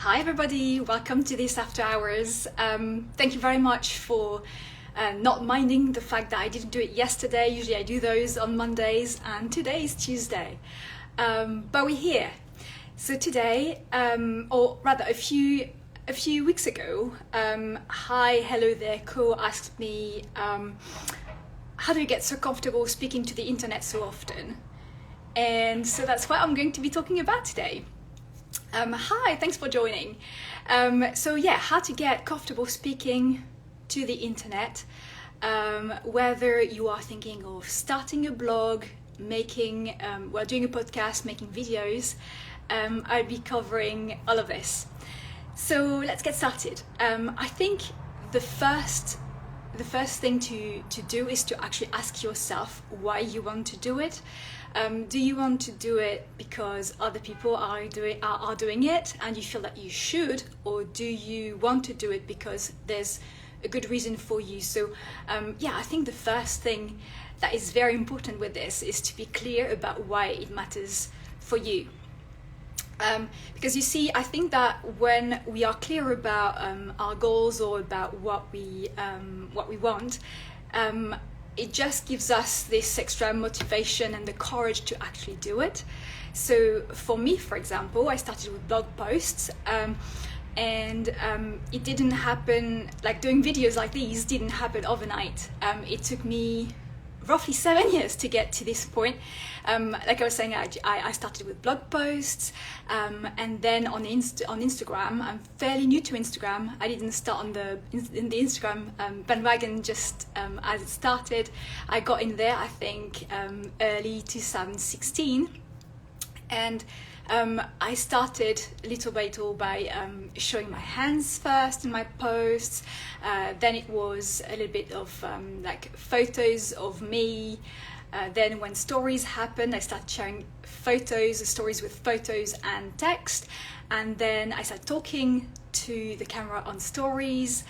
Hi everybody, welcome to this After Hours. Thank you very much for not minding the fact that I didn't do it yesterday. Usually I do those on Mondays and today is Tuesday. But we're here. So today, or rather a few weeks ago, Hi Hello There Co asked me, how do you get so comfortable speaking to the internet so often? And so that's what I'm going to be talking about today. Hi, thanks for joining. So yeah, how to get comfortable speaking to the internet, whether you are thinking of starting a blog, doing a podcast, making videos, I'll be covering all of this. So let's get started. I think the first thing to do is to actually ask yourself why you want to do it. Do you want to do it because other people are doing it and you feel that you should, or do you want to do it because there's a good reason for you? So I think the first thing that is very important with this is to be clear about why it matters for you. Because you see, I think that when we are clear about our goals or about what we want, it just gives us this extra motivation and the courage to actually do it. So for me, for example, I started with blog posts, and it didn't happen, like doing videos like these didn't happen overnight. It took me roughly 7 years to get to this point. Like I was saying, I started with blog posts, and then on Instagram. I'm fairly new to Instagram. I didn't start in the Instagram bandwagon just as it started. I got in there, I think, early 2016, and I started little by little by showing my hands first in my posts. Then it was a little bit of like photos of me. Then when stories happened, I started sharing stories with photos and text. And then I started talking to the camera on stories.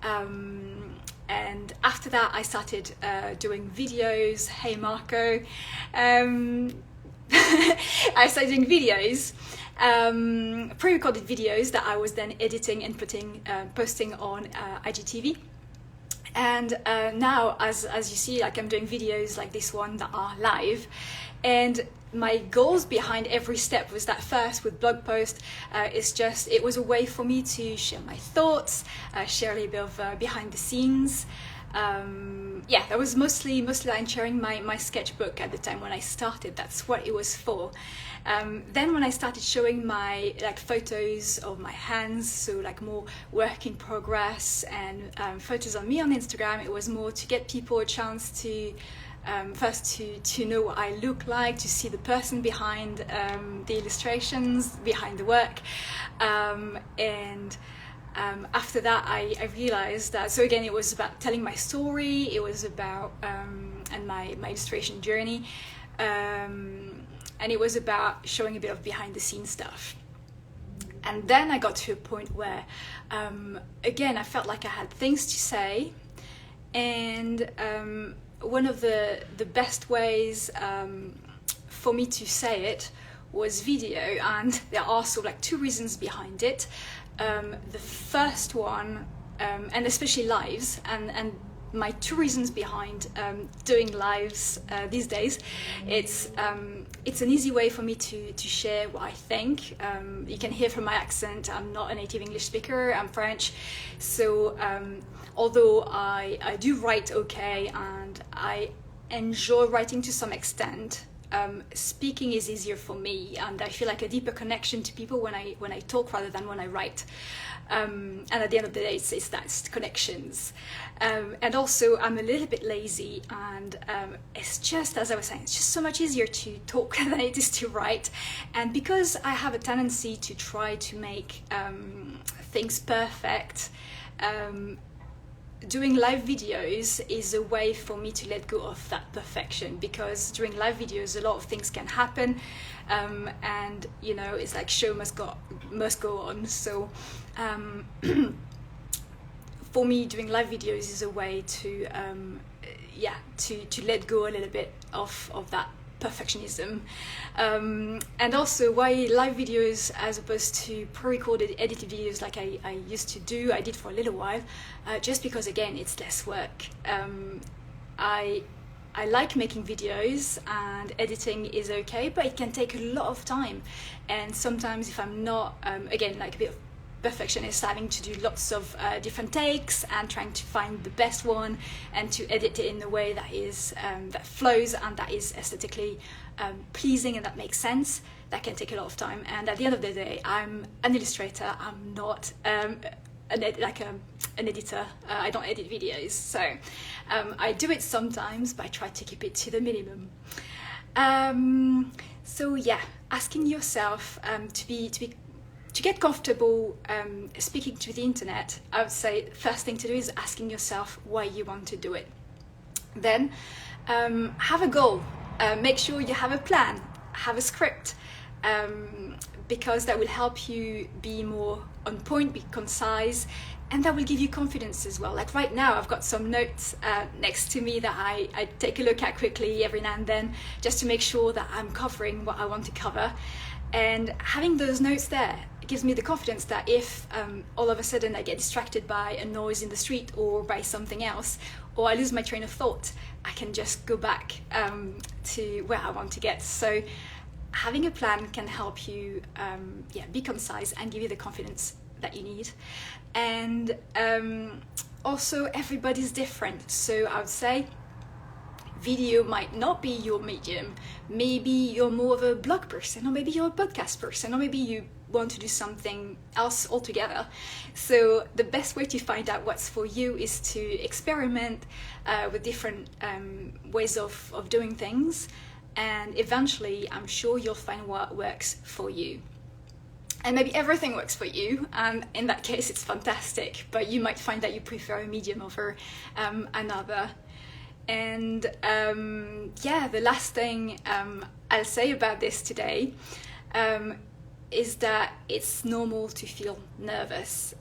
And after that, I started doing videos. Hey, Marco. I started doing videos, pre-recorded videos that I was then editing and posting on IGTV. And now, as you see, like I'm doing videos like this one that are live. And my goals behind every step was that first with blog post, it was a way for me to share my thoughts, share a little bit of behind the scenes. That was mostly I'm sharing my sketchbook at the time when I started. That's what it was for. Then when I started showing my photos of my hands, so like more work in progress, and photos of me on Instagram, it was more to get people a chance to first to know what I look like, to see the person behind the illustrations, behind the work, and after that, I realized that, so again, it was about telling my story, it was about, and my illustration journey, and it was about showing a bit of behind the scenes stuff. And then I got to a point where, again, I felt like I had things to say, and one of the best ways for me to say it was video, and there are also like two reasons behind it. The first one, and especially lives, and my two reasons behind doing lives these days, it's an easy way for me to share what I think. You can hear from my accent, I'm not a native English speaker, I'm French, so although I do write okay, and I enjoy writing to some extent, speaking is easier for me, and I feel like a deeper connection to people when I talk rather than when I write. And at the end of the day, it's connections. And also, I'm a little bit lazy, and it's just, as I was saying, it's just so much easier to talk than it is to write. And because I have a tendency to try to make things perfect, doing live videos is a way for me to let go of that perfection, because during live videos a lot of things can happen, and it's like show must go on. So for me, doing live videos is a way to let go a little bit of that perfectionism. And also why live videos as opposed to pre-recorded edited videos like I used to do, I did for a little while, just because again it's less work. I like making videos and editing is okay, but it can take a lot of time. And sometimes if I'm not, again, like a bit of perfectionist, having to do lots of different takes and trying to find the best one and to edit it in a way that is that flows and that is aesthetically pleasing and that makes sense, that can take a lot of time. And at the end of the day, I'm an illustrator, I'm not an editor. I don't edit videos, so I do it sometimes, but I try to keep it to the minimum. So yeah, asking yourself to get comfortable speaking to the internet, I would say the first thing to do is asking yourself why you want to do it. Then have a goal. Make sure you have a plan, have a script, because that will help you be more on point, be concise, and that will give you confidence as well. Like right now, I've got some notes next to me that I take a look at quickly every now and then, just to make sure that I'm covering what I want to cover. And having those notes there gives me the confidence that if all of a sudden I get distracted by a noise in the street or by something else, or I lose my train of thought, I can just go back to where I want to get. So having a plan can help you be concise and give you the confidence that you need. And also everybody's different, so I would say video might not be your medium. Maybe you're more of a blog person, or maybe you're a podcast person, or maybe you want to do something else altogether. So the best way to find out what's for you is to experiment with different ways of doing things, and eventually I'm sure you'll find what works for you. And maybe everything works for you, and in that case it's fantastic, but you might find that you prefer a medium over another. And the last thing I'll say about this today is that it's normal to feel nervous.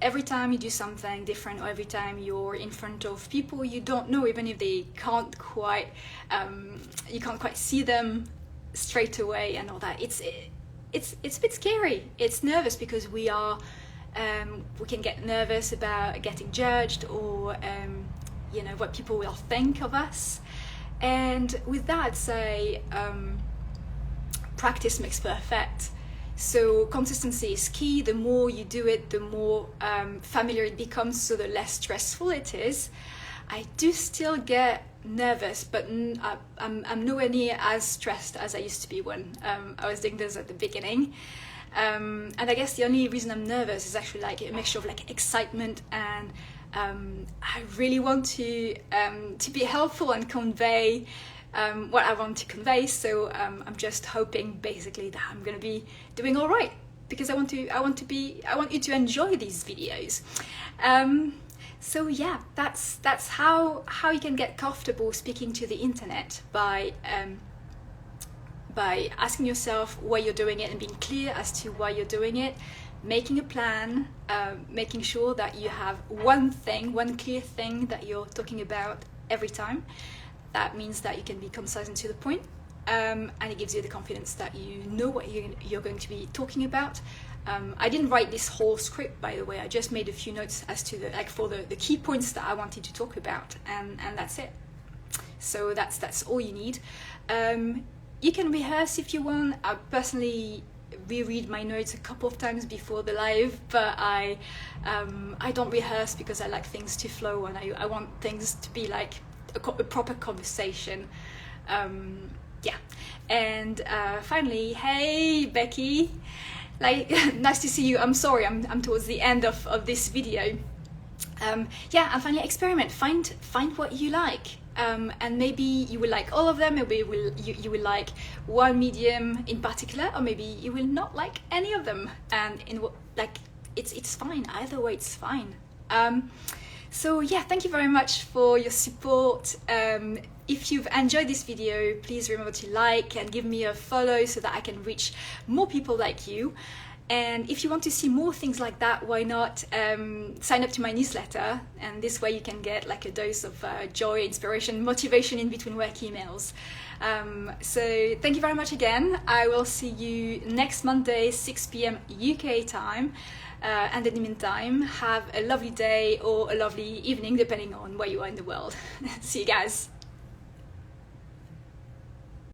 Every time you do something different, or every time you're in front of people you don't know, even if they can't quite, you can't quite see them straight away and all that, it's a bit scary. It's nervous because we can get nervous about getting judged, or what people will think of us. And with that, I'd say practice makes perfect. So consistency is key. The more you do it, the more familiar it becomes, so the less stressful it is. I do still get nervous, but I'm nowhere near as stressed as I used to be when I was doing this at the beginning. And I guess the only reason I'm nervous is actually like a mixture of like excitement and I really want to be helpful and convey what I want to convey. So I'm just hoping basically that I'm going to be doing all right, because I want you to enjoy these videos. So yeah, that's how you can get comfortable speaking to the internet, by asking yourself why you're doing it and being clear as to why you're doing it, making a plan, making sure that you have one clear thing that you're talking about every time. That means that you can be concise and to the point, and it gives you the confidence that you know what you're going to be talking about. I didn't write this whole script, by the way. I just made a few notes as to the key points that I wanted to talk about, and that's it. So that's all you need. You can rehearse if you want. I personally reread my notes a couple of times before the live, but I don't rehearse because I like things to flow, and I want things to be like a proper conversation. And finally, hey Becky, nice to see you. I'm sorry, I'm towards the end of this video. And finally, experiment, find what you like, and maybe you will like all of them, maybe you will like one medium in particular, or maybe you will not like any of them, and it's fine, either way it's fine. So yeah, thank you very much for your support. If you've enjoyed this video, please remember to like and give me a follow so that I can reach more people like you. And if you want to see more things like that, why not sign up to my newsletter? And this way you can get like a dose of joy, inspiration, motivation in between work emails. So thank you very much again. I will see you next Monday, 6 p.m. UK time. And in the meantime, have a lovely day or a lovely evening, depending on where you are in the world. See you guys.